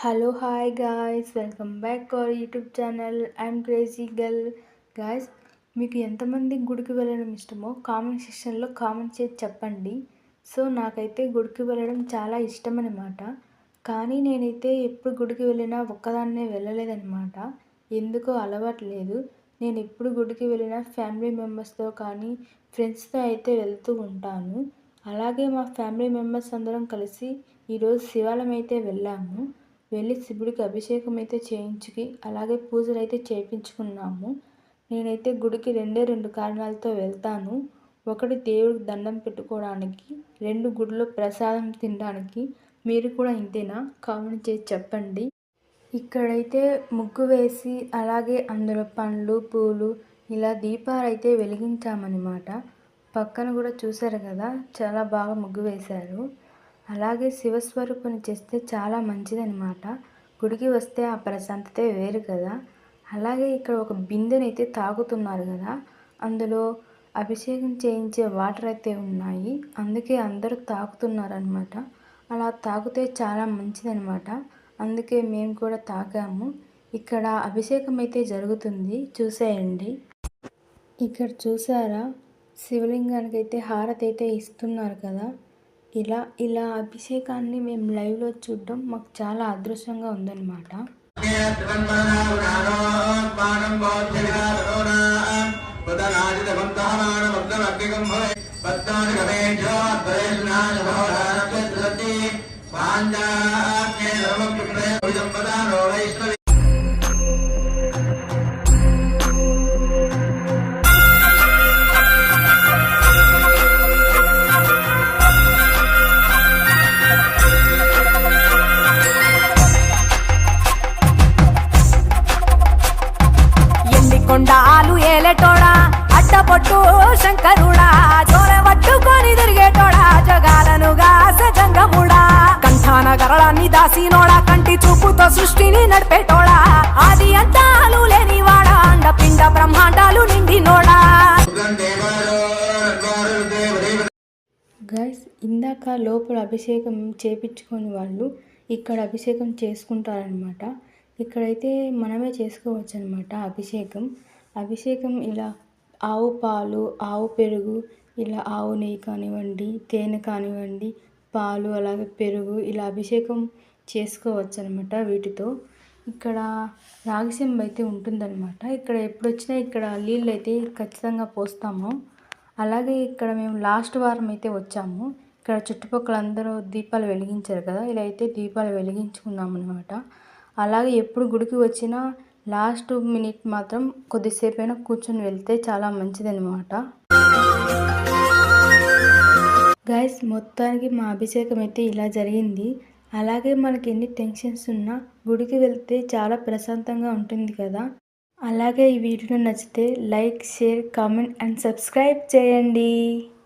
Hello hi guys, welcome back to our YouTube channel. I'm crazy girl. Guys, మీకు ఎంతమంది గుడికి వెళ్ళడం ఇష్టమో కామెంట్ సెక్షన్లో కామెంట్ చేసి చెప్పండి. సో నాకైతే గుడికి వెళ్ళడం చాలా ఇష్టం అనమాట. కానీ నేనైతే ఎప్పుడు గుడికి వెళ్ళినా ఒక్కదాన్నే వెళ్ళలేదన్నమాట. ఎందుకో అలవాటు లేదు. నేను ఎప్పుడు గుడికి వెళ్ళినా ఫ్యామిలీ మెంబర్స్తో కానీ ఫ్రెండ్స్తో అయితే వెళ్తూ ఉంటాను. అలాగే మా ఫ్యామిలీ మెంబర్స్ అందరం కలిసి ఈరోజు శివాలయం అయితే వెళ్ళాము. వెళ్ళి శివుడికి అభిషేకం అయితే చేయించుకి అలాగే పూజలు అయితే చేయించుకున్నాము. నేనైతే గుడికి రెండు కారణాలతో వెళ్తాను. ఒకటి దేవుడికి దండం పెట్టుకోవడానికి, 2 గుడిలో ప్రసాదం తినడానికి. మీరు కూడా ఇంతేనా? కామెంట్ చేసి చెప్పండి. ఇక్కడైతే ముగ్గు వేసి అలాగే అందులో పండ్లు పూలు ఇలా దీపాలు అయితే వెలిగించామన్నమాట. పక్కన కూడా చూసారు కదా, చాలా బాగా ముగ్గు వేశారు. అలాగే శివస్వరూపణ చేస్తే చాలా మంచిదన్నమాట. గుడికి వస్తే ఆ ప్రశాంతతే వేరు కదా. అలాగే ఇక్కడ ఒక బిందెనైతే తాగుతున్నారు కదా, అందులో అభిషేకం చేయించే వాటర్ అయితే ఉన్నాయి. అందుకే అందరూ తాగుతున్నారనమాట. అలా తాగితే చాలా మంచిదనమాట. అందుకే మేము కూడా తాగాము. ఇక్కడ అభిషేకం అయితే జరుగుతుంది, చూసేయండి. ఇక్కడ చూసారా, శివలింగానికి అయితే హారతి అయితే ఇస్తున్నారు కదా. ఇలా అభిషేకాన్ని మేము లైవ్లో చూడడం మాకు చాలా అదృష్టంగా ఉందన్నమాట. కొండాలు ఏలేటోడా, అడ్డపొట్టు శంకరుడా, జోర పట్టుకొని తిరిగేటోడా, జగాలను గాస జంగముడా, కంఠాన గరళాన్ని దాసినోడా, కంటి చూపుతో సృష్టిని నడిపేటోడా, ఆది అంతాలు లేనివాడా, అండపిండ బ్రహ్మాండాలు నిండినోడా. గైస్, ఇందాక లోపల అభిషేకం చేపించుకొని వాళ్ళు ఇక్కడ అభిషేకం చేసుకుంటారనమాట. ఇక్కడైతే మనమే చేసుకోవచ్చు అనమాట అభిషేకం ఇలా ఆవు పాలు, ఆవు పెరుగు, ఇలా ఆవు నెయ్యి కానివ్వండి, తేనె కానివ్వండి, పాలు అలాగే పెరుగు ఇలా అభిషేకం చేసుకోవచ్చు అనమాట వీటితో. ఇక్కడ రాగిశెంబు అయితే ఉంటుందన్నమాట. ఇక్కడ ఎప్పుడు వచ్చినా ఇక్కడ నీళ్ళు అయితే ఖచ్చితంగా పోస్తాము. అలాగే ఇక్కడ మేము లాస్ట్ వారం అయితే వచ్చాము. ఇక్కడ చుట్టుపక్కల అందరూ దీపాలు వెలిగించారు కదా, ఇలా అయితే దీపాలు వెలిగించుకున్నాం అనమాట. అలాగే ఎప్పుడు గుడికి వచ్చినా లాస్ట్ మినిట్ మాత్రం కొద్దిసేపైనా కూర్చొని వెళ్తే చాలా మంచిదన్నమాట. గైస్, మొత్తానికి మా అభిషేకం అయితే ఇలా జరిగింది. అలాగే మనకి ఎన్ని టెన్షన్స్ ఉన్నా గుడికి వెళ్తే చాలా ప్రశాంతంగా ఉంటుంది కదా. అలాగే ఈ వీడియో నచ్చితే like, share, comment and subscribe చేయండి.